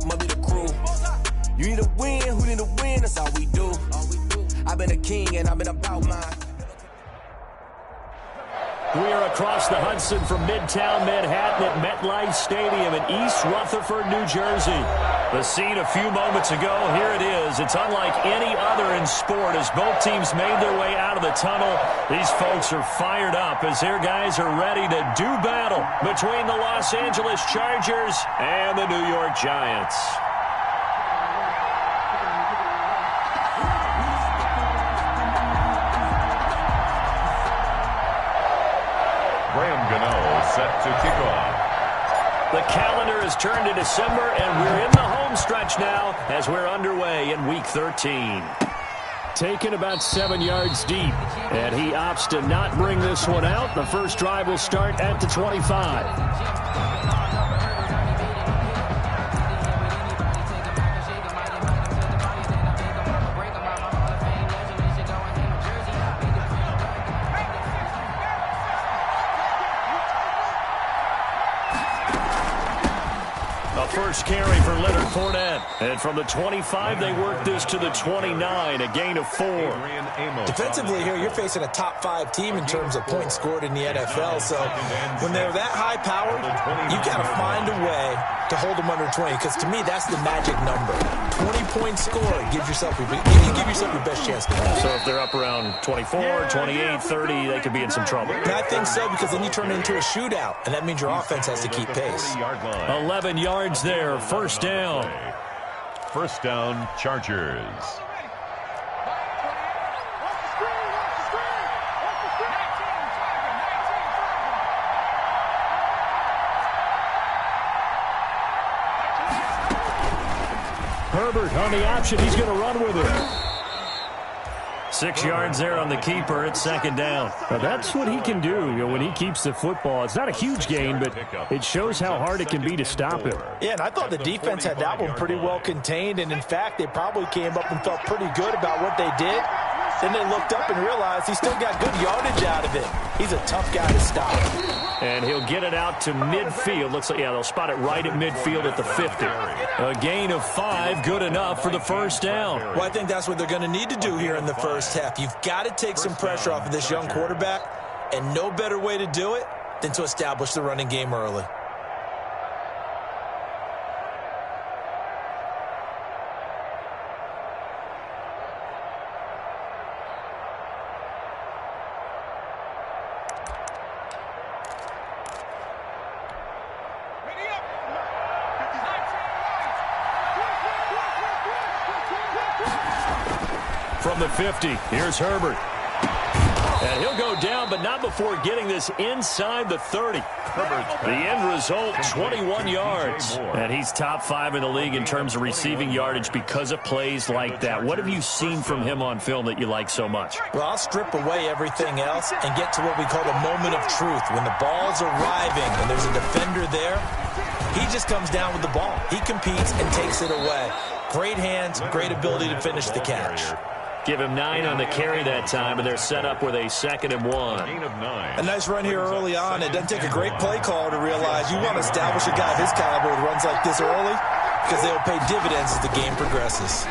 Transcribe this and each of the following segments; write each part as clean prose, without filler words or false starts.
up, must be the crew. You need a win, who need a win, that's all we do. I've been a king and I've been about mine. We are across the Hudson from Midtown Manhattan at MetLife Stadium in East Rutherford, New Jersey. The scene a few moments ago, here it is. It's unlike any other in sport as both teams made their way out of the tunnel. These folks are fired up as their guys are ready to do battle between the Los Angeles Chargers and the New York Giants. Set to kick off. The calendar has turned to December, and we're in the home stretch now as we're underway in Week 13. Taken about 7 yards deep, and he opts to not bring this one out. The first drive will start at the 25. First carry for Leonard Fournette. And from the 25, they work this to the 29, a gain of 4. Defensively here, you're facing a top 5 team in terms of points scored in the NFL. So when they're that high powered, you've got to find a way to hold them under 20. Because to me, that's the magic number. 20 points scored. Give yourself your best chance to win. So if they're up around 24, 28, 30, they could be in some trouble. And I think so, because then you turn it into a shootout. And that means your offense has to keep pace. 11 yards there. First down. First down, Chargers. Herbert on the option. He's going to run with it. 6 yards there on the keeper. It's second down. Now that's what he can do, when he keeps the football. It's not a huge gain, but it shows how hard it can be to stop him. Yeah, and I thought the defense had that one pretty well contained. And, in fact, they probably came up and felt pretty good about what they did. Then they looked up and realized he still got good yardage out of it. He's a tough guy to stop. And he'll get it out to midfield. Looks like, yeah, they'll spot it right at midfield at the 50. A gain of 5, good enough for the first down. Well, I think that's what they're going to need to do here in the first half. You've got to take some pressure off of this young quarterback, and no better way to do it than to establish the running game early. From the 50, here's Herbert. And he'll go down, but not before getting this inside the 30. The end result, 21 yards. And he's top 5 in the league in terms of receiving yardage because of plays like that. What have you seen from him on film that you like so much? Well, I'll strip away everything else and get to what we call the moment of truth. When the ball's arriving and there's a defender there, he just comes down with the ball. He competes and takes it away. Great hands, great ability to finish the catch. Give him 9 on the carry that time, and they're set up with a 2nd and 1. A nice run here early on. It doesn't take a great play caller to realize you want to establish a guy of his caliber with runs like this early because they'll pay dividends as the game progresses.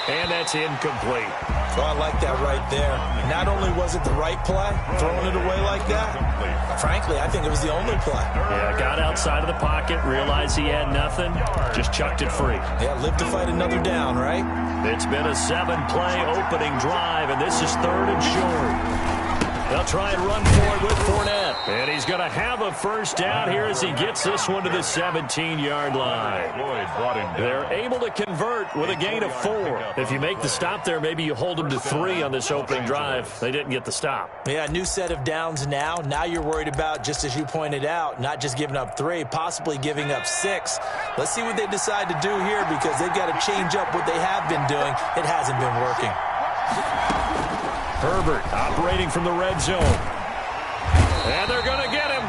And that's incomplete. Oh, I like that right there. Not only was it the right play, throwing it away like that, frankly, I think it was the only play. Yeah, got outside of the pocket, realized he had nothing, just chucked it free. Yeah, live to fight another down, right? It's been a 7-play opening drive, and this is 3rd and short. They'll try and run forward with Fournette. And he's going to have a first down here as he gets this one to the 17-yard line. They're able to convert with a gain of 4. If you make the stop there, maybe you hold them to 3 on this opening drive. They didn't get the stop. Yeah, new set of downs now. Now you're worried about, just as you pointed out, not just giving up 3, possibly giving up 6. Let's see what they decide to do here because they've got to change up what they have been doing. It hasn't been working. Herbert operating from the red zone. And they're going to get him.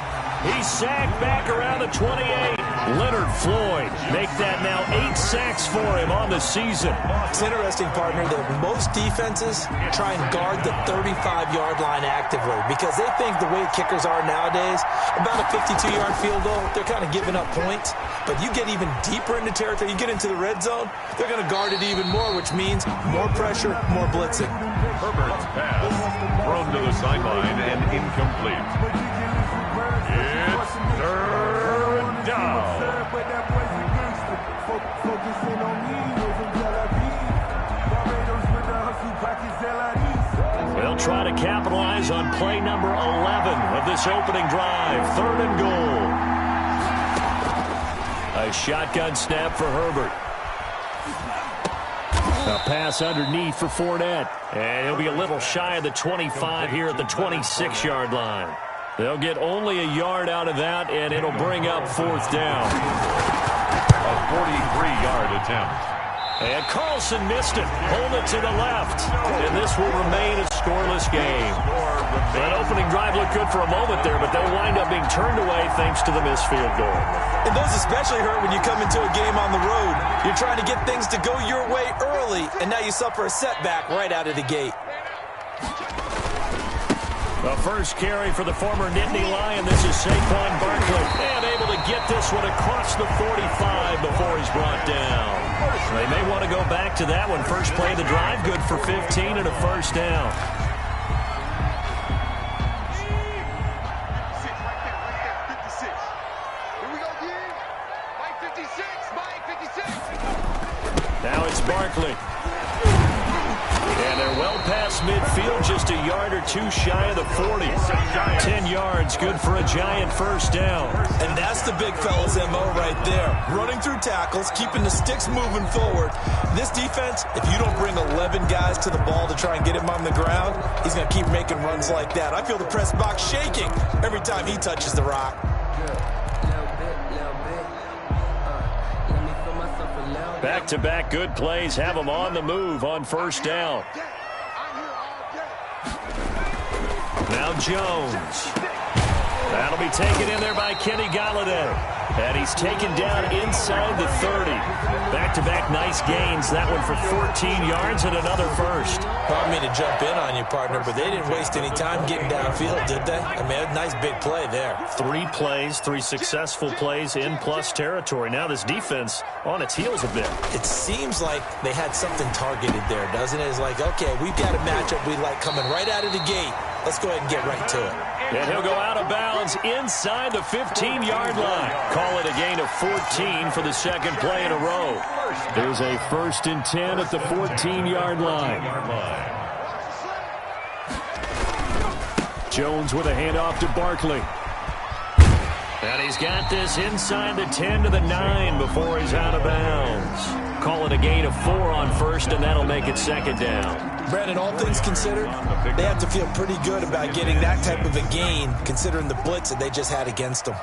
He's sacked back around the 28. Leonard Floyd make that now 8 sacks for him on the season. It's interesting, partner, that most defenses try and guard the 35-yard line actively because they think the way kickers are nowadays, about a 52-yard field goal, they're kind of giving up points. But you get even deeper into territory, you get into the red zone, they're going to guard it even more, which means more pressure, more blitzing. Herbert's pass thrown to the sideline and incomplete. It's third down. They'll try to capitalize on play number 11 of this opening drive. 3rd and goal. A shotgun snap for Herbert. A pass underneath for Fournette. And he'll be a little shy of the 25 here at the 26-yard line. They'll get only a yard out of that, and it'll bring up 4th down. A 43-yard attempt. And Carlson missed it. Hold it to the left. And this will remain a scoreless game. That opening drive looked good for a moment there, but they'll wind up being turned away thanks to the missed field goal. And those especially hurt when you come into a game on the road. You're trying to get things to go your way early, and now you suffer a setback right out of the gate. The first carry for the former Nittany Lion. This is Saquon Barkley. And able to get this one across the 45 before he's brought down. They may want to go back to that one. First play of the drive, good for 15 and a first down. Now it's Barkley. And they're well past midfield, just a yard or two shy of the 40. 10 yards, good for a Giant first down. And that's the big fella's MO right there. Running through tackles, keeping the sticks moving forward. This defense, if you don't bring 11 guys to the ball to try and get him on the ground, he's going to keep making runs like that. I feel the press box shaking every time he touches the rock. Back-to-back good plays have them on the move on first down. Now Jones. That'll be taken in there by Kenny Galladay. And he's taken down inside the 30. Back-to-back nice gains. That one for 14 yards and another first. I don't mean to jump in on you, partner, but they didn't waste any time getting downfield, did they? I mean, a nice big play there. 3 plays, 3 successful plays in plus territory. Now this defense on its heels a bit. It seems like they had something targeted there, doesn't it? It's like, okay, we've got a matchup we like coming right out of the gate. Let's go ahead and get right to it. And he'll go out of bounds inside the 15-yard line. Call it a gain of 14 for the second play in a row. There's a 1st and 10 at the 14-yard line. Jones with a handoff to Barkley. And he's got this inside the 10 to the 9 before he's out of bounds. Call it a gain of 4 on first, and that'll make it second down. Brandon, all things considered, they have to feel pretty good about getting that type of a gain, considering the blitz that they just had against them.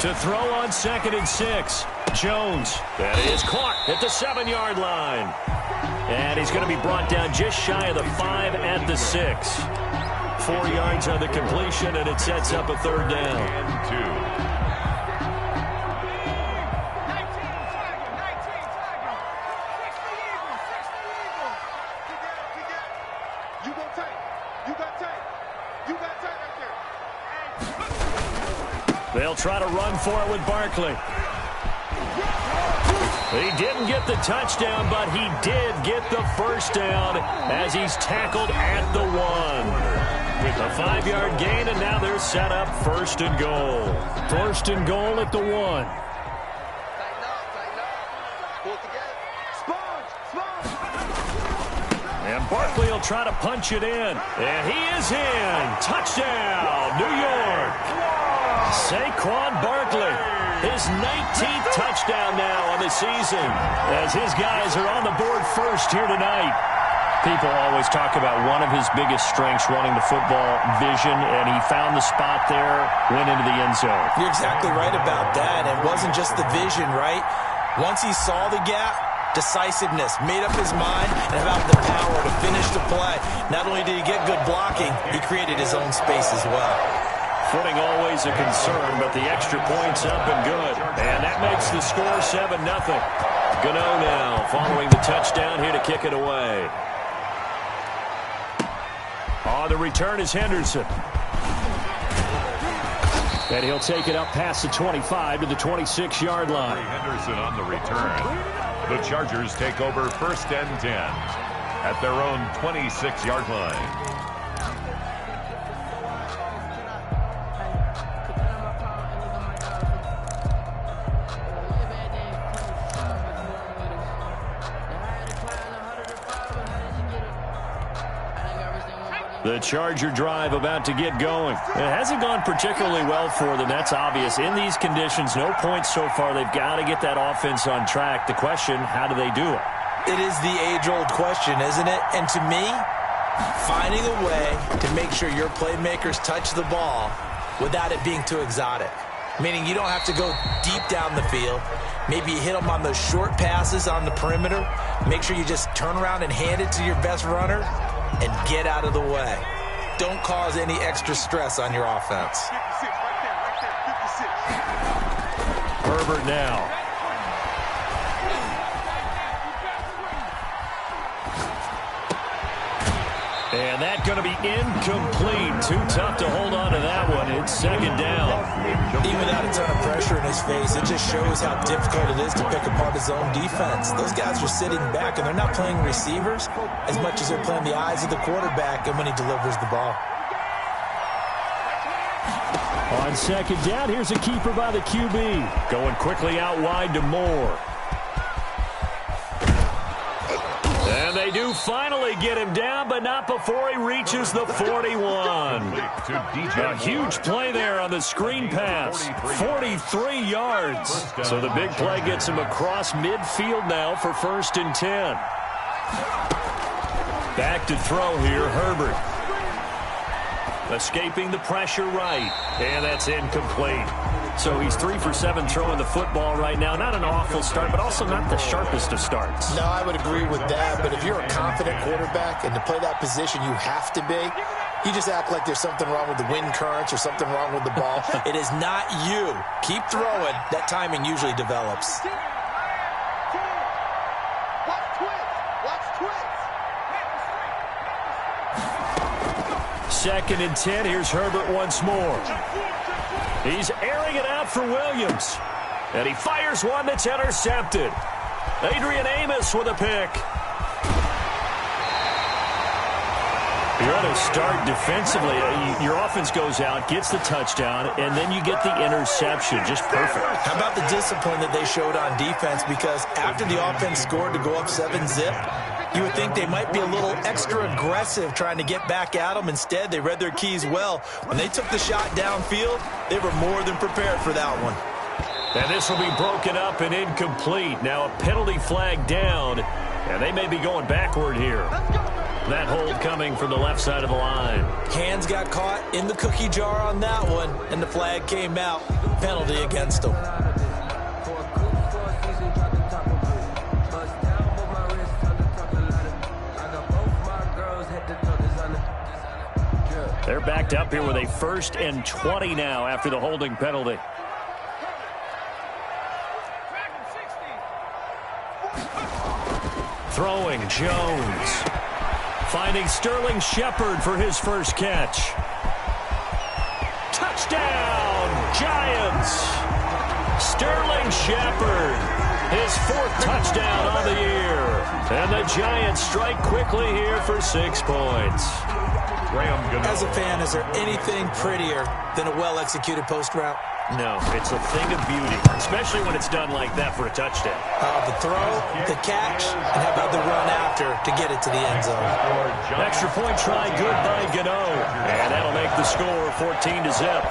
To throw on 2nd and 6. Jones. That is caught at the 7-yard line. And he's going to be brought down just shy of the 5 at the 6. 4 yards on the completion, and it sets up a 3rd down. And 2. They'll try to run for it with Barkley. He didn't get the touchdown, but he did get the first down as he's tackled at the 1. With a 5-yard gain, and now they're set up 1st and goal. 1st and goal at the 1. And Barkley will try to punch it in. And he is in. Touchdown, New York. Saquon Barkley, his 19th touchdown now on the season, as his guys are on the board first here tonight. People always talk about one of his biggest strengths running the football, vision, and he found the spot there, went into the end zone. You're exactly right about that. It wasn't just the vision, right? Once he saw the gap, decisiveness, made up his mind, and about the power to finish the play. Not only did he get good blocking, he created his own space as well. Footing always a concern, but the extra point's up and good. And that makes the score 7-0. Gano now following the touchdown here to kick it away. On the return is Henderson. And he'll take it up past the 25 to the 26-yard line. Henderson on the return. The Chargers take over 1st and 10 at their own 26-yard line. The Charger drive about to get going. It hasn't gone particularly well for them. That's obvious. In these conditions, no points so far. They've got to get that offense on track. The question, how do they do it? It is the age-old question, isn't it? And to me, finding a way to make sure your playmakers touch the ball without it being too exotic. Meaning you don't have to go deep down the field. Maybe you hit them on those short passes on the perimeter. Make sure you just turn around and hand it to your best runner and get out of the way. Don't cause any extra stress on your offense. Herbert now. And that's going to be incomplete. Too tough to hold on to that one. It's 2nd down. Even without a ton of pressure in his face, it just shows how difficult it is to pick apart his own defense. Those guys are sitting back, and they're not playing receivers as much as they're playing the eyes of the quarterback and when he delivers the ball. On 2nd down, here's a keeper by the QB. Going quickly out wide to Moore. And they do finally get him down, but not before he reaches the 41. A huge play there on the screen pass. 43 yards. So the big play gets him across midfield now for 1st and 10. Back to throw here, Herbert. Escaping the pressure right. And that's incomplete. So he's 3 for 7 throwing the football right now. Not an awful start, but also not the sharpest of starts. No, I would agree with that. But if you're a confident quarterback and to play that position you have to be, you just act like there's something wrong with the wind currents or something wrong with the ball. It is not you. Keep throwing. That timing usually develops. Second and 10. Here's Herbert once more. He's airing it out for Williams. And he fires one that's intercepted. Adrian Amos with a pick. You're at a start defensively. Your offense goes out, gets the touchdown, and then you get the interception. Just perfect. How about the discipline that they showed on defense? Because after the offense scored to go up 7-zip, you would think they might be a little extra aggressive trying to get back at them. Instead, they read their keys well. When they took the shot downfield, they were more than prepared for that one. And this will be broken up and incomplete. Now a penalty flag down, and they may be going backward here. That hold coming from the left side of the line. Hands got caught in the cookie jar on that one, and the flag came out. Penalty against them. They're backed up here with a 1st and 20 now after the holding penalty. Throwing Jones. Finding Sterling Shepard for his first catch. Touchdown, Giants. Sterling Shepard, his 4th touchdown on the year. And the Giants strike quickly here for 6 points. As a fan, is there anything prettier than a well-executed post route? No, it's a thing of beauty, especially when it's done like that for a touchdown. The throw, the catch, and how about the run after to get it to the end zone? Extra point try good by Gano. And that'll make the score 14-zip.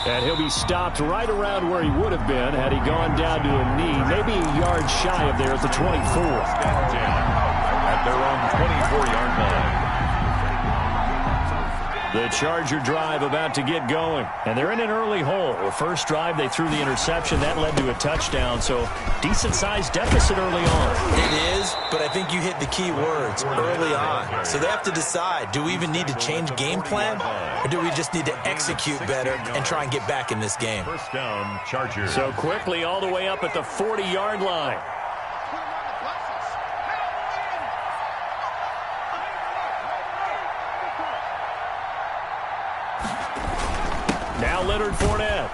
And he'll be stopped right around where he would have been had he gone down to a knee, maybe a yard shy of there at the 24. At their own 24-yard line. The Charger drive about to get going. And they're in an early hole. The first drive, they threw the interception. That led to a touchdown. So decent-sized deficit early on. It is, but I think you hit the key words, early on. So they have to decide, do we even need to change game plan? Or do we just need to execute better and try and get back in this game? First down, Chargers. So quickly all the way up at the 40-yard line. Now Leonard Fournette.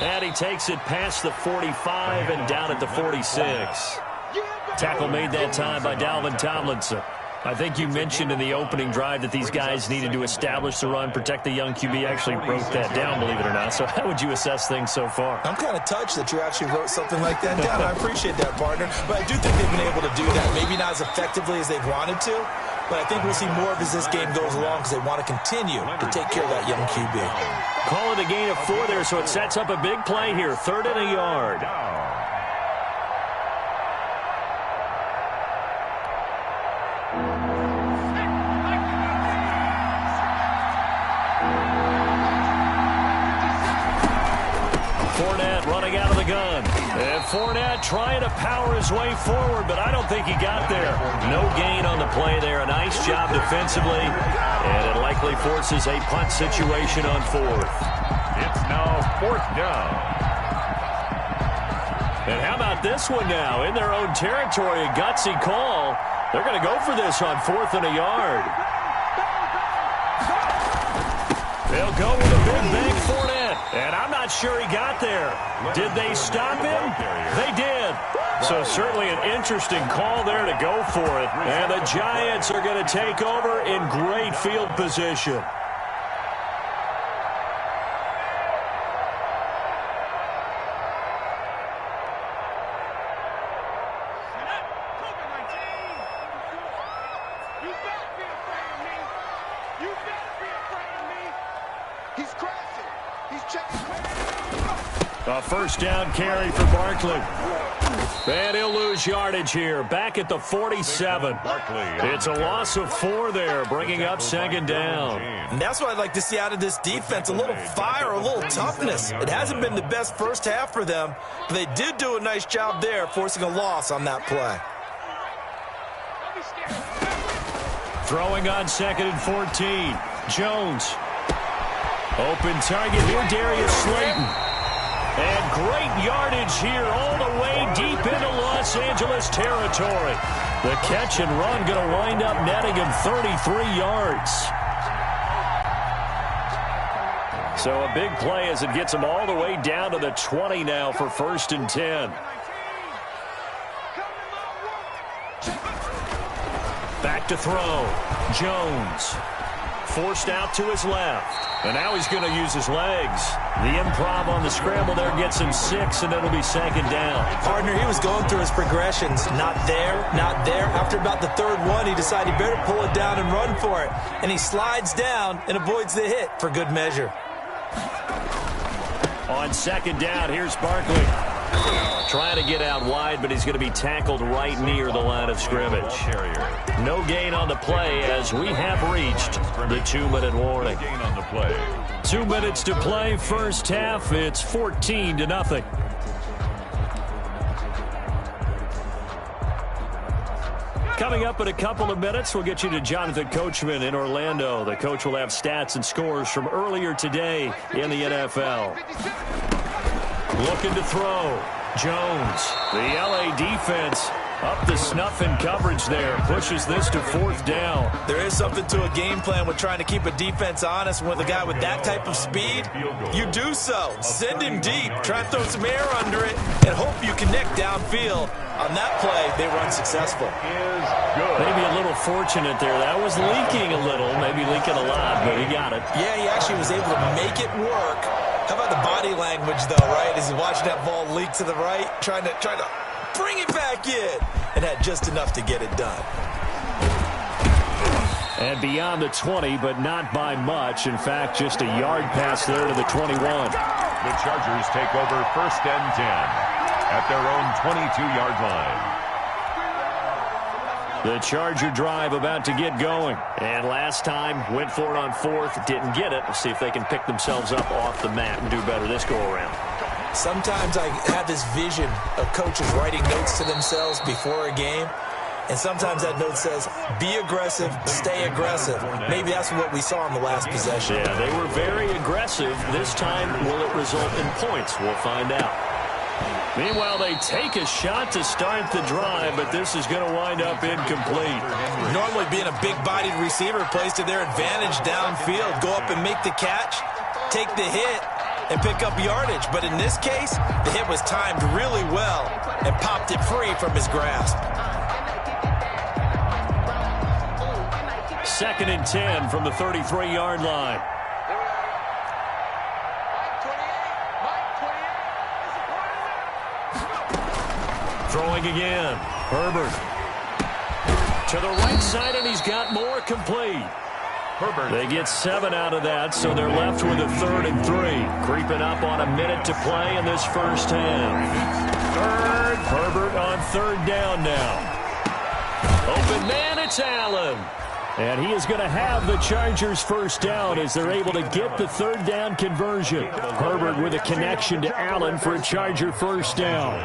And he takes it past the 45 and down at the 46. Tackle made that time by Dalvin Tomlinson. I think you mentioned in the opening drive that these guys needed to establish the run, protect the young QB. Actually broke that down, believe it or not. So how would you assess things so far? I'm kind of touched that you actually wrote something like that down. I appreciate that, partner. But I do think they've been able to do that. Maybe not as effectively as they've wanted to, but I think we'll see more of as this game goes along because they want to continue to take care of that young QB. Call it a gain of 4 there, so it sets up a big play here. 3rd and a yard. Fournette running out of the gun. And Fournette trying to power his way forward, but I don't think he got there. No gain on the play there. A nice job defensively, and it likely forces a punt situation on 4th. It's now 4th down. And how about this one now? In their own territory, a gutsy call. They're going to go for this on 4th and a yard. They'll go with a big bank Fournette. And I'm not sure he got there. Did they stop him? They did. So certainly an interesting call there to go for it. And the Giants are going to take over in great field position. A first down carry for Barkley. And he'll lose yardage here. Back at the 47. It's a loss of 4 there, bringing up 2nd down. And that's what I'd like to see out of this defense, a little fire, a little toughness. It hasn't been the best first half for them, but they did do a nice job there, forcing a loss on that play. Throwing on 2nd and 14. Jones. Open target here, Darius Slayton. And great yardage here all the way deep into Los Angeles territory. The catch and run going to wind up netting him 33 yards. So a big play as it gets him all the way down to the 20 now for 1st and 10. Back to throw. Jones. Forced out to his left. And now he's going to use his legs. The improv on the scramble there gets him 6, and it'll be 2nd down. Partner, he was going through his progressions. Not there, not there. After about the 3rd one, he decided he better pull it down and run for it. And he slides down and avoids the hit for good measure. On 2nd down, here's Barkley. Trying to get out wide, but he's going to be tackled right near the line of scrimmage. No gain on the play as we have reached the 2-minute warning. 2 minutes to play, first half. It's 14-0. Coming up in a couple of minutes, we'll get you to Jonathan Coachman in Orlando. The coach will have stats and scores from earlier today in the NFL. Looking to throw. Jones. The LA defense up the snuff in coverage there. Pushes this to 4th down. There is something to a game plan with trying to keep a defense honest. With a guy with that type of speed, you do so. Send him deep. Try to throw some air under it and hope you connect downfield. On that play, they run successful. Maybe a little fortunate there. That was leaking a little. Maybe leaking a lot, but he got it. Yeah, he actually was able to make it work. How about the body language, though, right? As he's watching that ball leak to the right, trying to bring it back in, and had just enough to get it done. And beyond the 20, but not by much. In fact, just a yard pass there to the 21. The Chargers take over 1st and 10 at their own 22-yard line. The Charger drive about to get going. And last time, went for it on fourth, didn't get it. We'll see if they can pick themselves up off the mat and do better this go-around. Sometimes I have this vision of coaches writing notes to themselves before a game. And sometimes that note says, be aggressive, stay aggressive. Maybe that's what we saw in the last possession. Yeah, they were very aggressive. This time, will it result in points? We'll find out. Meanwhile, they take a shot to start the drive, but this is going to wind up incomplete. Normally being a big-bodied receiver plays to their advantage downfield. Go up and make the catch, take the hit, and pick up yardage. But in this case, the hit was timed really well and popped it free from his grasp. 2nd and 10 from the 33-yard line. Throwing again. Herbert. To the right side, and he's got more complete. Herbert. They get 7 out of that, so they're left with a 3rd and 3. Creeping up on a minute to play in this first half. Herbert on 3rd down now. Open man, it's Allen. And he is going to have the Chargers first down as they're able to get the 3rd down conversion. Herbert with a connection to Allen for a Charger first down.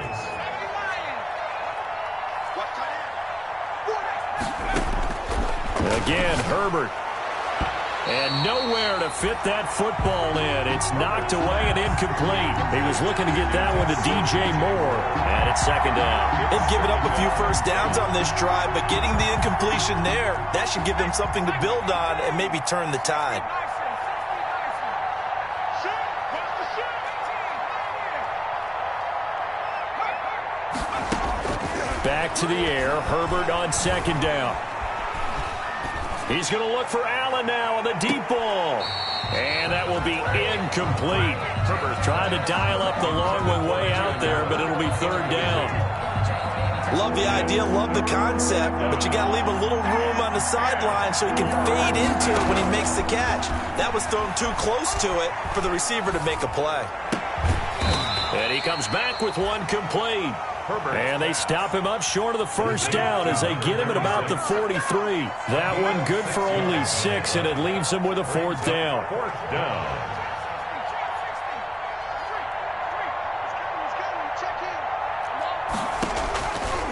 Again, Herbert. And nowhere to fit that football in. It's knocked away and incomplete. He was looking to get that one to DJ Moore. And it's 2nd down. They've given up a few first downs on this drive, but getting the incompletion there, that should give them something to build on and maybe turn the tide. Back to the air. Herbert on 2nd down. He's going to look for Allen now on the deep ball. And that will be incomplete. Herbert trying to dial up the long one way out there, but it'll be 3rd down. Love the idea, love the concept, but you got to leave a little room on the sideline so he can fade into it when he makes the catch. That was thrown too close to it for the receiver to make a play. And he comes back with one complete. And they stop him up short of the first down as they get him at about the 43. That one good for only 6, and it leaves him with a 4th down.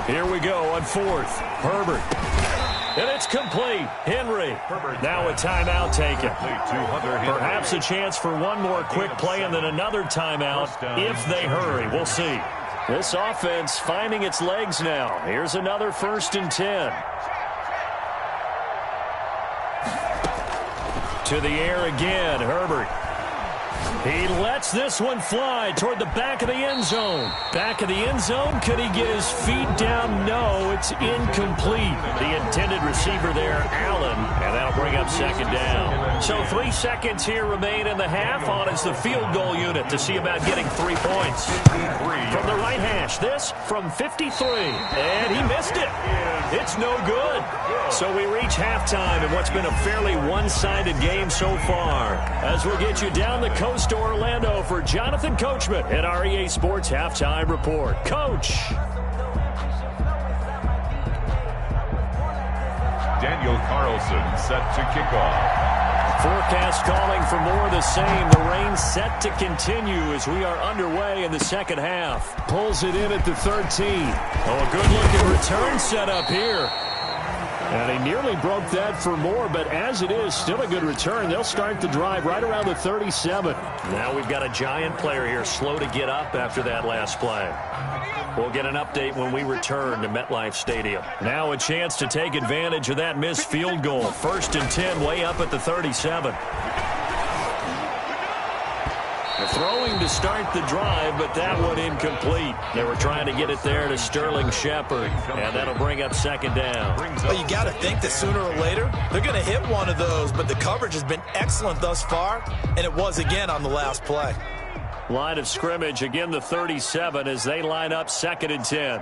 Here we go on 4th. Herbert. And it's complete. Henry. Now a timeout taken. Perhaps a chance for one more quick play and then another timeout if they hurry. We'll see. This offense finding its legs now. Here's another 1st and 10. To the air again, Herbert. He lets this one fly toward the back of the end zone. Back of the end zone, could he get his feet down? No, it's incomplete. The intended receiver there, Allen, and that'll bring up 2nd down. So 3 seconds here remain in the half. On is the field goal unit to see about getting 3 points. From the right hash, this from 53, and he missed it. It's no good. So we reach halftime in what's been a fairly one-sided game so far. As we'll get you down the coast to Orlando for Jonathan Coachman at our EA Sports Halftime Report. Coach. Daniel Carlson set to kick off. Forecast calling for more of the same. The rain set to continue as we are underway in the second half. Pulls it in at the 13. Oh, a good-looking return set up here. And he nearly broke that for more, but as it is, still a good return. They'll start the drive right around the 37. Now we've got a Giant player here slow to get up after that last play. We'll get an update when we return to MetLife Stadium. Now a chance to take advantage of that missed field goal. 1st and 10 way up at the 37. Throwing to start the drive, but that one incomplete. They were trying to get it there to Sterling Shepard, and that'll bring up 2nd down. Well, you got to think that sooner or later they're going to hit one of those, but the coverage has been excellent thus far, and it was again on the last play. Line of scrimmage, again the 37 as they line up 2nd and 10.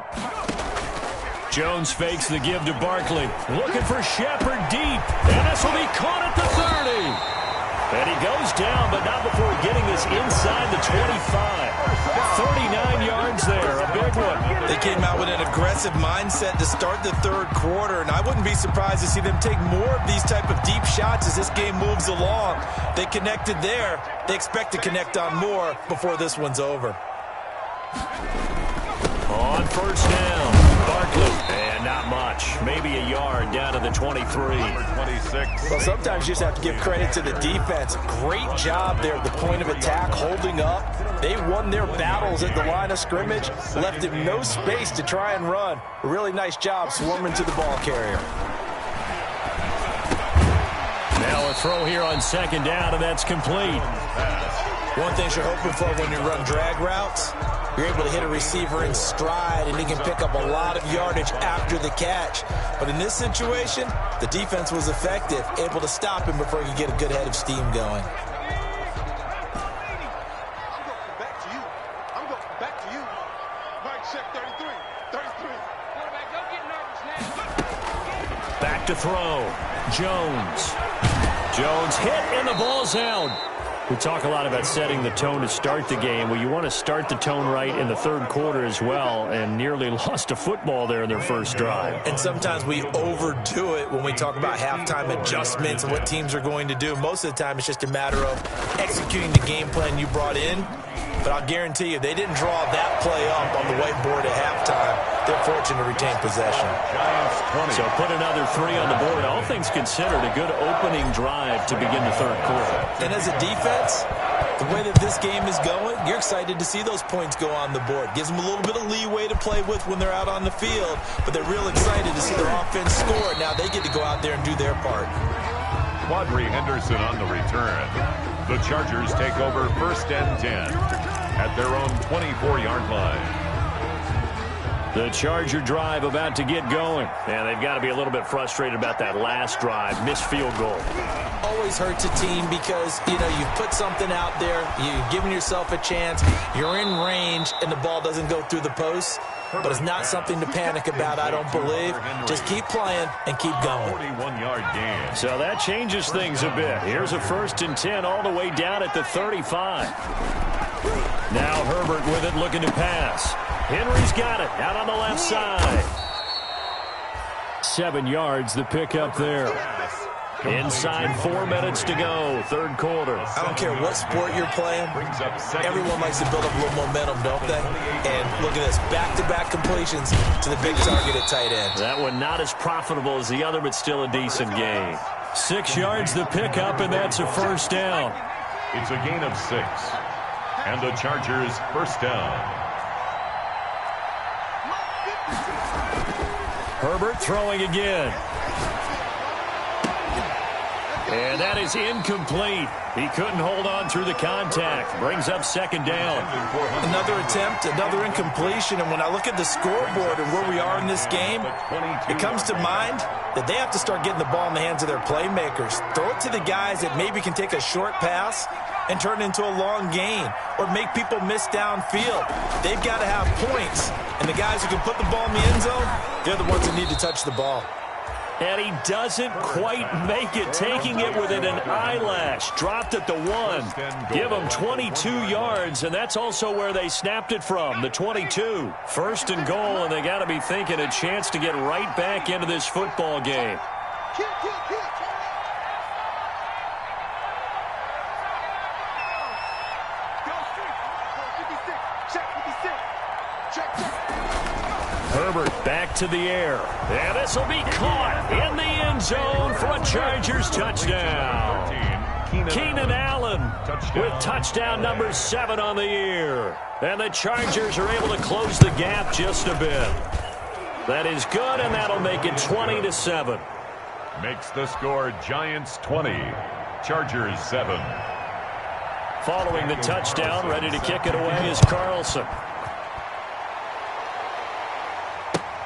Jones fakes the give to Barkley. Looking for Shepard deep, and this will be caught at the 30. And he goes down, but not before getting this inside the 25. 39 yards there, a big one. They came out with an aggressive mindset to start the third quarter, and I wouldn't be surprised to see them take more of these type of deep shots as this game moves along. They connected there. They expect to connect on more before this one's over. On first down, Barkley. And not much. Maybe a yard down to the 23. Number 26. Well, sometimes you just have to give credit to the defense. Great job there at the point of attack, holding up. They won their battles at the line of scrimmage, left him no space to try and run. A really nice job swarming to the ball carrier. Now a throw here on second down, and that's complete. One thing you're hoping for when you run drag routes, you're able to hit a receiver in stride, and he can pick up a lot of yardage after the catch. But in this situation, the defense was effective, able to stop him before he could get a good head of steam going. I'm going back to you. Mike, check 33. 33. Quarterback, don't get nervous now. Back to throw. Jones hit, and the ball's out. We talk a lot about setting the tone to start the game. Well, you want to start the tone right in the third quarter as well, and nearly lost a football there in their first drive. And sometimes we overdo it when we talk about halftime adjustments and what teams are going to do. Most of the time, it's just a matter of executing the game plan you brought in. But I'll guarantee you, they didn't draw that play up on the whiteboard at halftime. They're fortunate to retain possession. Giants 20. So put another 3 on the board. All things considered, a good opening drive to begin the third quarter. And as a defense, the way that this game is going, you're excited to see those points go on the board. Gives them a little bit of leeway to play with when they're out on the field, but they're real excited to see their offense score. Now they get to go out there and do their part. Quadri Henderson on the return. The Chargers take over first and 10 at their own 24-yard line. The Charger drive about to get going. And they've got to be a little bit frustrated about that last drive. Missed field goal. Always hurts a team because, you've put something out there. You've given yourself a chance. You're in range, and the ball doesn't go through the post. But it's not something to panic about, I don't believe. Just keep playing and keep going. 41-yard gain. So that changes things a bit. Here's a first and 10 all the way down at the 35. Now Herbert with it, looking to pass. Henry's got it out on the left side. 7 yards, the pickup there. Inside 4 minutes to go, third quarter. I don't care what sport you're playing. Everyone likes to build up a little momentum, don't they? And look at this, back-to-back completions to the big target at tight end. That one not as profitable as the other, but still a decent gain. 6 yards, the pickup, and that's a first down. It's a gain of 6. And the Chargers first down. Herbert throwing again. And that is incomplete. He couldn't hold on through the contact. Brings up second down. Another attempt, another incompletion. And when I look at the scoreboard and where we are in this game, it comes to mind that they have to start getting the ball in the hands of their playmakers. Throw it to the guys that maybe can take a short pass and turn it into a long gain or make people miss downfield. They've got to have points. And the guys who can put the ball in the end zone, they're the ones that need to touch the ball. And he doesn't quite make it, taking it within an eyelash. Dropped at the 1. Give him 22 yards, and that's also where they snapped it from, the 22. First and goal, and they got to be thinking a chance to get right back into this football game. Herbert back to the air. And this will be caught in the end zone for a Chargers touchdown. Keenan Allen with touchdown number 7 on the year. And the Chargers are able to close the gap just a bit. That is good, and that'll make it 20-7. Makes the score Giants 20, Chargers 7. Following the touchdown, ready to kick it away is Carlson.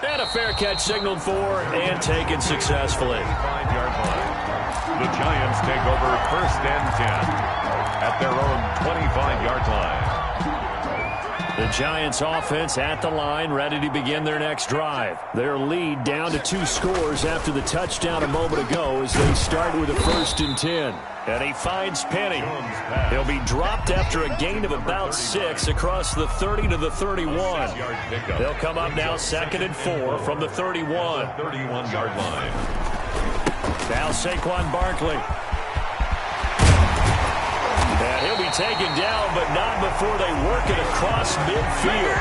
And a fair catch signaled for and taken successfully. 5-yard line. The Giants take over first and 10 at their own 25-yard line. The Giants offense at the line, ready to begin their next drive. Their lead down to 2 scores after the touchdown a moment ago as they start with a first and 10. And he finds Penny. He'll be dropped after a gain of about 6 across the 30 to the 31. They'll come up now 2nd and 4 from the 31. 31-yard line. Now Saquon Barkley. And he'll be taken down, but not before they work it across midfield.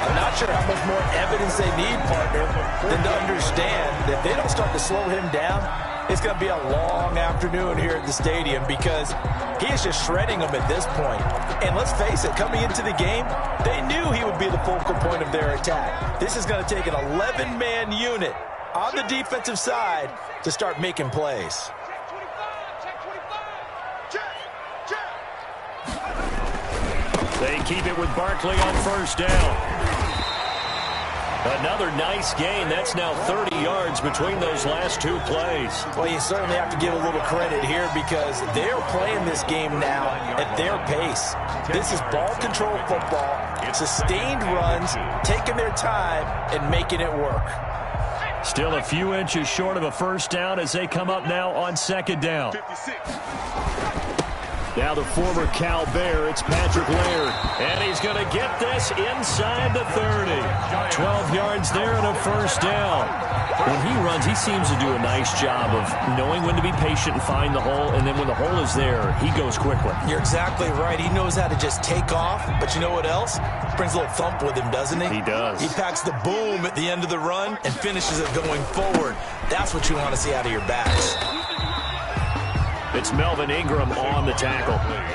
I'm not sure how much more evidence they need, partner, than to understand that if they don't start to slow him down, it's going to be a long afternoon here at the stadium because he is just shredding them at this point. And let's face it, coming into the game, they knew he would be the focal point of their attack. This is going to take an 11-man unit on the defensive side to start making plays. They keep it with Barkley on 1st down. Another nice gain. That's now 30 yards between those last 2 plays. Well, you certainly have to give a little credit here because they're playing this game now at their pace. This is ball control football, sustained runs, taking their time and making it work. Still a few inches short of a 1st down as they come up now on 2nd down. 56. Now the former Cal Bear, it's Patrick Laird. And he's going to get this inside the 30. 12 yards there and a 1st down. When he runs, he seems to do a nice job of knowing when to be patient and find the hole. And then when the hole is there, he goes quickly. You're exactly right. He knows how to just take off. But you know what else? Brings a little thump with him, doesn't he? He does. He packs the boom at the end of the run and finishes it going forward. That's what you want to see out of your backs. It's Melvin Ingram on the tackle.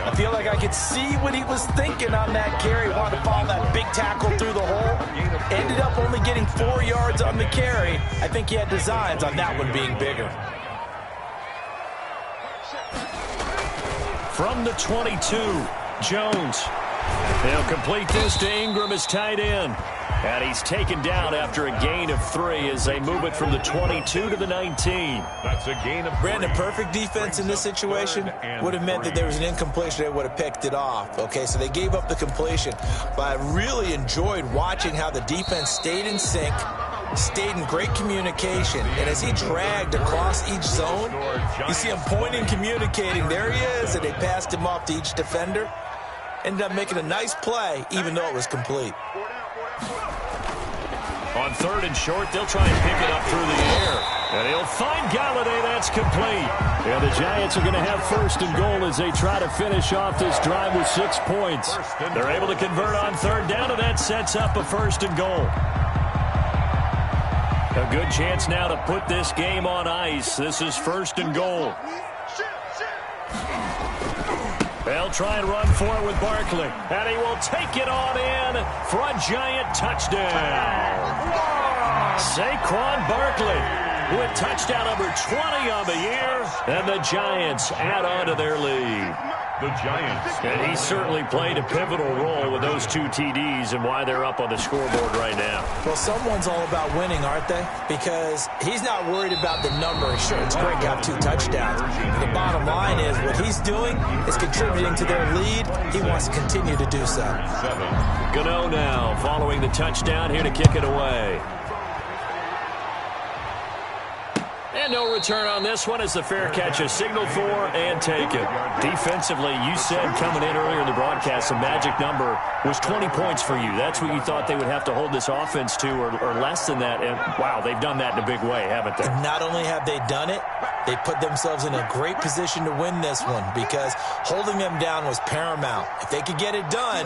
I feel like I could see what he was thinking on that carry. Wanted to follow that big tackle through the hole. Ended up only getting 4 yards on the carry. I think he had designs on that one being bigger. From the 22, Jones. They'll complete this to Ingram as tight end. And he's taken down after a gain of 3 as they move it from the 22 to the 19. That's a gain of 3. Brandon, perfect defense in this situation would have meant that there was an incompletion. They would have picked it off. Okay, so they gave up the completion. But I really enjoyed watching how the defense stayed in sync, stayed in great communication. And as he dragged across each zone, you see him pointing, communicating. There he is, and they passed him off to each defender. Ended up making a nice play, even though it was complete. On 3rd and short, they'll try and pick it up through the air. And he'll find Galladay. That's complete. And the Giants are going to have 1st and goal as they try to finish off this drive with 6 points. They're able to convert on 3rd down, and that sets up a 1st and goal. A good chance now to put this game on ice. This is 1st and goal. They'll try and run for it with Barkley. And he will take it on in for a Giant touchdown. Saquon Barkley with touchdown number 20 on the year. And the Giants add on to their lead. The Giants. And he certainly played a pivotal role with those 2 TDs and why they're up on the scoreboard right now. Well, someone's all about winning, aren't they? Because he's not worried about the number. Sure, it's great to have 2 touchdowns. The bottom line is what he's doing is contributing to their lead. He wants to continue to do so. Gano now following the touchdown here to kick it away. And no return on this one as the fair catch is signaled for and taken. Defensively, you said coming in earlier in the broadcast, the magic number was 20 points for you. That's what you thought they would have to hold this offense to or less than that. And, wow, they've done that in a big way, haven't they? And not only have they done it, they put themselves in a great position to win this one because holding them down was paramount. If they could get it done,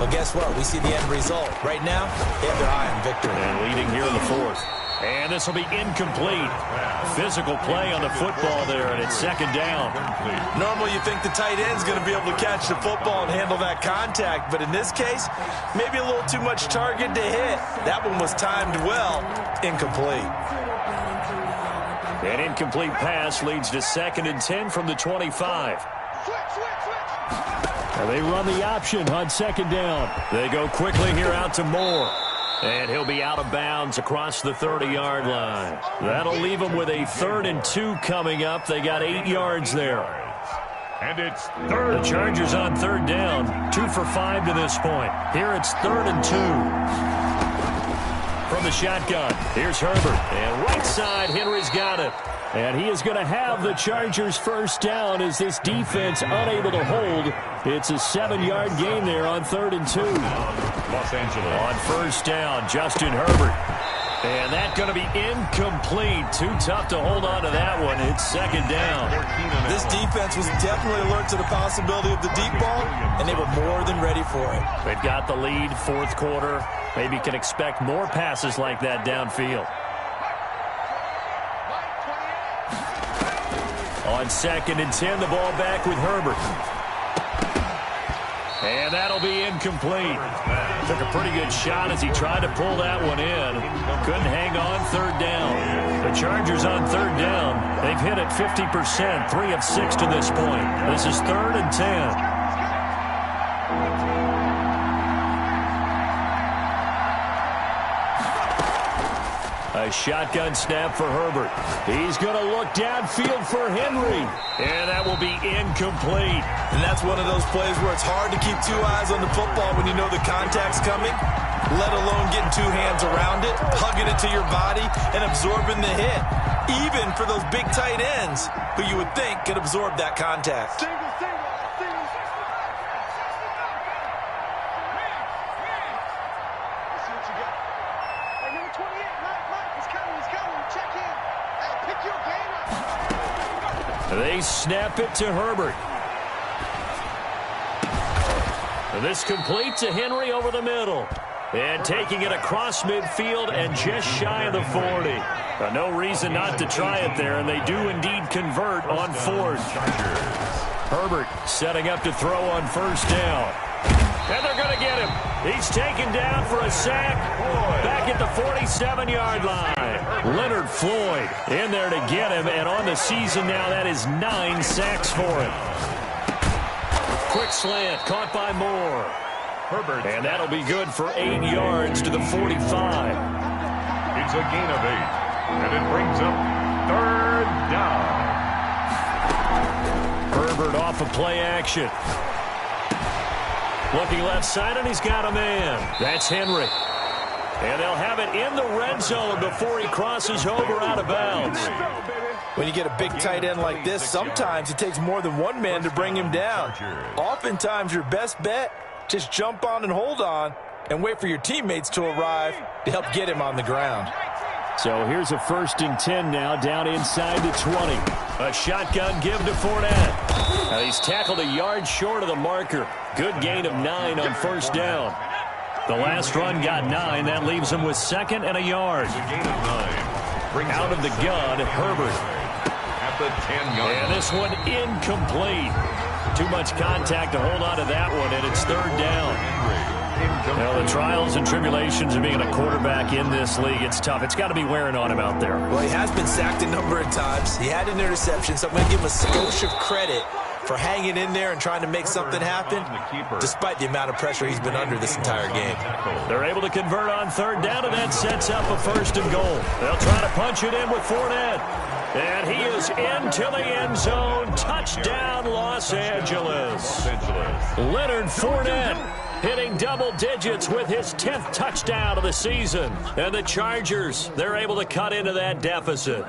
well, guess what? We see the end result. Right now, they have their eye on victory. And leading here in the 4th. And this will be incomplete. Physical play on the football there, and it's 2nd down. Normally you think the tight end's going to be able to catch the football and handle that contact, but in this case, maybe a little too much target to hit. That one was timed well. Incomplete. An incomplete pass leads to 2nd and 10 from the 25. And they run the option on 2nd down. They go quickly here out to Moore. And he'll be out of bounds across the 30-yard line. That'll leave them with a 3rd and 2 coming up. They got 8 yards there. And it's 3rd. The Chargers on 3rd down. 2 for 5 to this point. Here it's 3rd and 2. From the shotgun, here's Herbert. And right side, Henry's got it. And he is going to have the Chargers first down as this defense unable to hold. It's a 7-yard gain there on 3rd and 2. Los Angeles. On first down, Justin Herbert. And that's going to be incomplete. Too tough to hold on to that one. It's 2nd down. This defense was definitely alert to the possibility of the deep ball, and they were more than ready for it. They've got the lead, 4th quarter. Maybe can expect more passes like that downfield. On 2nd and 10, the ball back with Herbert. And that'll be incomplete. Took a pretty good shot as he tried to pull that one in. Couldn't hang on 3rd down. The Chargers on 3rd down. They've hit it 50%, 3 of 6 to this point. This is 3rd and 10. A shotgun snap for Herbert. He's going to look downfield for Henry. And that will be incomplete. And that's one of those plays where it's hard to keep 2 eyes on the football when you know the contact's coming, let alone getting 2 hands around it, hugging it to your body, and absorbing the hit. Even for those big tight ends who you would think could absorb that contact. They snap it to Herbert. This complete to Henry over the middle. And taking it across midfield and just shy of the 40. No reason not to try it there, and they do indeed convert on 4th. Herbert setting up to throw on 1st down. And they're going to get him. He's taken down for a sack back at the 47-yard line. Leonard Floyd in there to get him, and on the season now, that is 9 sacks for him. Quick slant, caught by Moore. Herbert. And that'll be good for 8 yards to the 45. It's a gain of 8. And it brings up 3rd down. Herbert off of play action. Looking left side, and he's got a man. That's Henry. And they'll have it in the red zone before he crosses over out of bounds. When you get a big tight end like this, sometimes it takes more than one man to bring him down. Oftentimes, your best bet, just jump on and hold on and wait for your teammates to arrive to help get him on the ground. So here's a 1st and 10 now, down inside the 20. A shotgun give to Fournette. Now he's tackled a yard short of the marker. Good gain of 9 on 1st down. The last run got 9. That leaves him with 2nd and a yard. Gain of 9. Out of the gun, Herbert. At the 10-yard line. And this one incomplete. Too much contact to hold on to that one, and it's 3rd down. Well, the trials and tribulations of being a quarterback in this league, it's tough. It's got to be wearing on him out there. Well, he has been sacked a number of times. He had an interception, so I'm going to give him a skosh of credit for hanging in there and trying to make something happen, despite the amount of pressure he's been under this entire game. They're able to convert on 3rd down, and that sets up a 1st and goal. They'll try to punch it in with Fournette. And he is into the end zone. Touchdown, Los Angeles. Leonard Fournette hitting double digits with his 10th touchdown of the season. And the Chargers, they're able to cut into that deficit.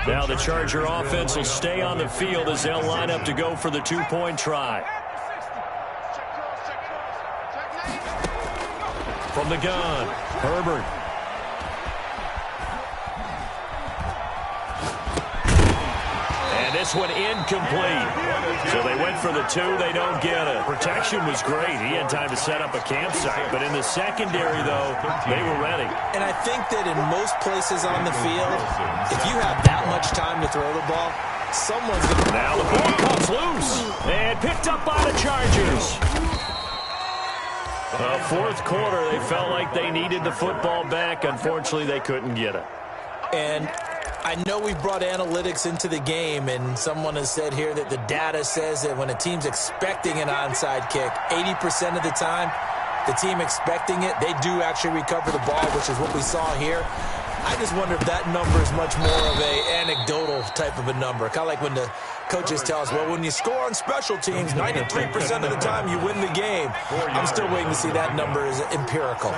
Now the Charger offense will stay on the field as they'll line up to go for the 2-point try. From the gun, Herbert. And this one incomplete. So they went for the 2. They don't get it. Protection was great. He had time to set up a campsite. But in the secondary, though, they were ready. And I think that in most places on the field, if you have that much time to throw the ball, someone's going to... Now the ball comes loose. And picked up by the Chargers. 4th quarter, they felt like they needed the football back. Unfortunately, they couldn't get it. And I know we've brought analytics into the game, and someone has said here that the data says that when a team's expecting an onside kick, 80% of the time, the team expecting it, they do actually recover the ball, which is what we saw here. I just wonder if that number is much more of a anecdotal type of a number, kind of like when the Coaches tell us, well, when you score on special teams, 93% of the time you win the game. I'm still waiting to see that number is empirical.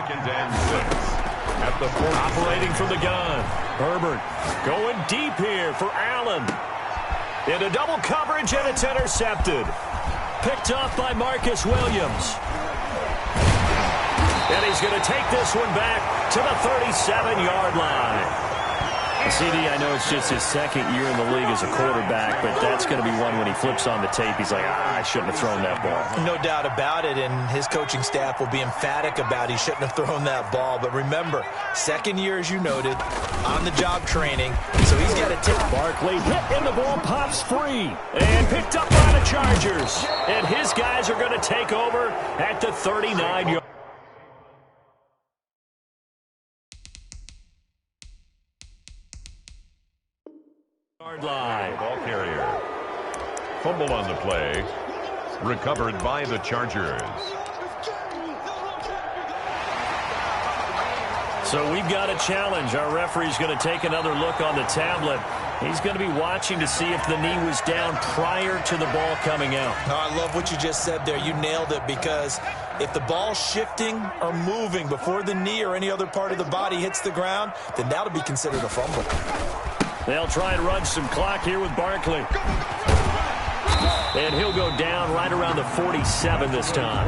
Operating from the gun. Herbert going deep here for Allen. Into double coverage, and it's intercepted. Picked off by Marcus Williams. And he's going to take this one back to the 37-yard line. CD, I know it's just his second year in the league as a quarterback, but that's going to be one when he flips on the tape, he's like, I shouldn't have thrown that ball. No doubt about it, and his coaching staff will be emphatic about he shouldn't have thrown that ball. But remember, second year, as you noted, on-the-job training, so he's got to take. Barkley hit, and the ball pops free, and picked up by the Chargers. And his guys are going to take over at the 39-yard line. Ball carrier. Fumble on the play. Recovered by the Chargers. So we've got a challenge. Our referee's going to take another look on the tablet. He's going to be watching to see if the knee was down prior to the ball coming out. Oh, I love what you just said there. You nailed it, because if the ball's shifting or moving before the knee or any other part of the body hits the ground, then that'll be considered a fumble. They'll try and run some clock here with Barkley. And he'll go down right around the 47 this time.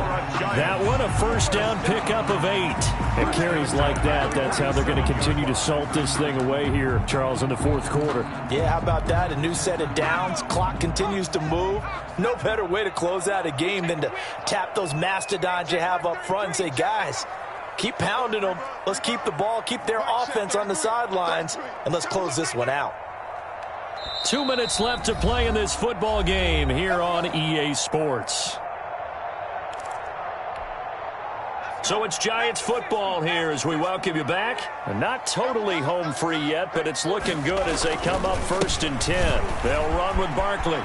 That one, a first down pickup of 8. And carries like that, that's how they're going to continue to salt this thing away here, Charles, in the fourth quarter. Yeah, how about that? A new set of downs. Clock continues to move. No better way to close out a game than to tap those mastodons you have up front and say, guys, keep pounding them. Let's keep the ball, keep their offense on the sidelines, and let's close this one out. 2 minutes left to play in this football game here on EA Sports. So it's Giants football here as we welcome you back. And not totally home free yet, but it's looking good as they come up 1st and 10. They'll run with Barkley.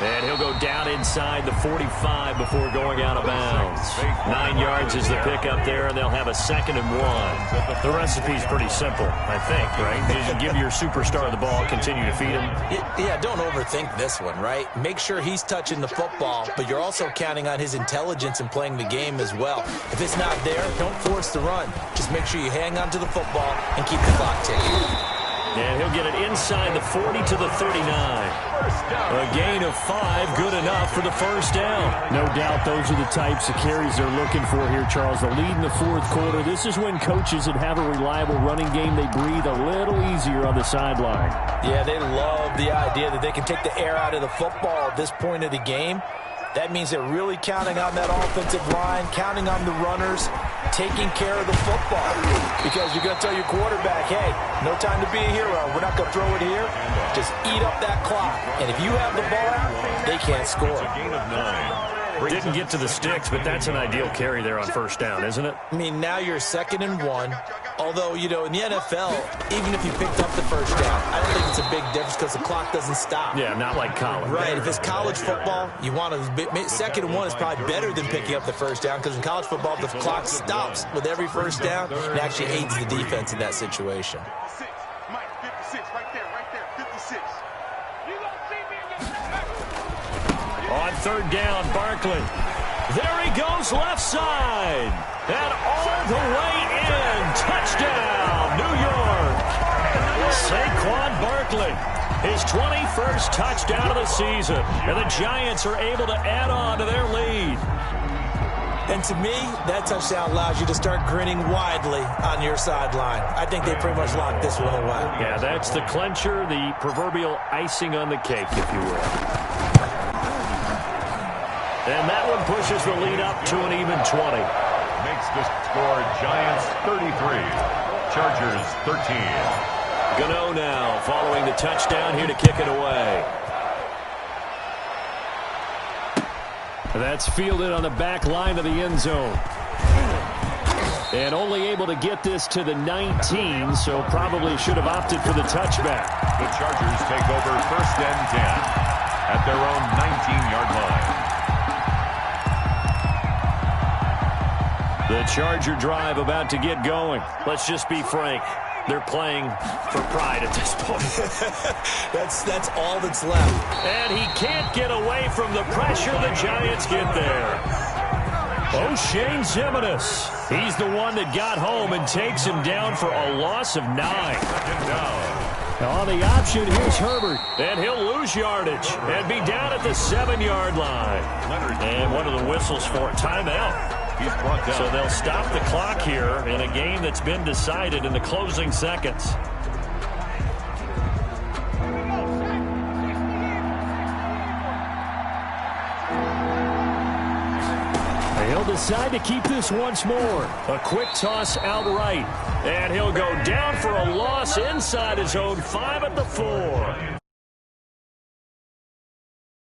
And he'll go down inside the 45 before going out of bounds. 9 yards is the pickup there, and they'll have a 2nd and 1. The recipe's pretty simple, I think, right? You give your superstar the ball, continue to feed him. Yeah, don't overthink this one, right? Make sure he's touching the football, but you're also counting on his intelligence in playing the game as well. If it's not there, don't force the run. Just make sure you hang on to the football and keep the clock ticking. And he'll get it inside the 40 to the 39. A gain of 5, good enough for the first down. No doubt those are the types of carries they're looking for here, Charles. The lead in the fourth quarter. This is when coaches that have a reliable running game, they breathe a little easier on the sideline. Yeah, they love the idea that they can take the air out of the football at this point of the game. That means they're really counting on that offensive line, counting on the runners, taking care of the football. Because you're going to tell your quarterback, hey, no time to be a hero. We're not going to throw it here. Just eat up that clock. And if you have the ball, they can't score. Gain of 9. Didn't get to the sticks, but that's an ideal carry there on first down, isn't it? I mean, now you're 2nd and 1. Although, you know, in the NFL, even if you picked up the first down, I don't think it's a big difference because the clock doesn't stop. Yeah, not like college. Right. If it's college football, you want to 2nd and 1 is probably better than picking up the first down, because in college football, the clock stops with every first down. It actually aids the defense in that situation. Mike, 56, right there, 56. On 3rd down, Barkley. There he goes, left side. And all the way in. Touchdown, New York. Saquon Barkley, his 21st touchdown of the season. And the Giants are able to add on to their lead. And to me, that touchdown allows you to start grinning widely on your sideline. I think they pretty much locked this one away. Yeah, that's the clincher, the proverbial icing on the cake, if you will. And that one pushes the lead up to an even 20. Makes the score Giants 33, Chargers 13. Gano now following the touchdown here to kick it away. That's fielded on the back line of the end zone. And only able to get this to the 19, so probably should have opted for the touchback. The Chargers take over 1st and 10 at their own 19-yard line. The Charger drive about to get going. Let's just be frank. They're playing for pride at this point. That's all that's left. And he can't get away from the pressure. The Giants get there. O'Shane Ximines. He's the one that got home and takes him down for a loss of 9. On the option, here's Herbert. And he'll lose yardage and be down at the 7-yard line. And one of the whistles for a timeout. He's brought down. So they'll stop the clock here in a game that's been decided in the closing seconds. He'll decide to keep this once more. A quick toss outright. And he'll go down for a loss inside his own 5 at the 4.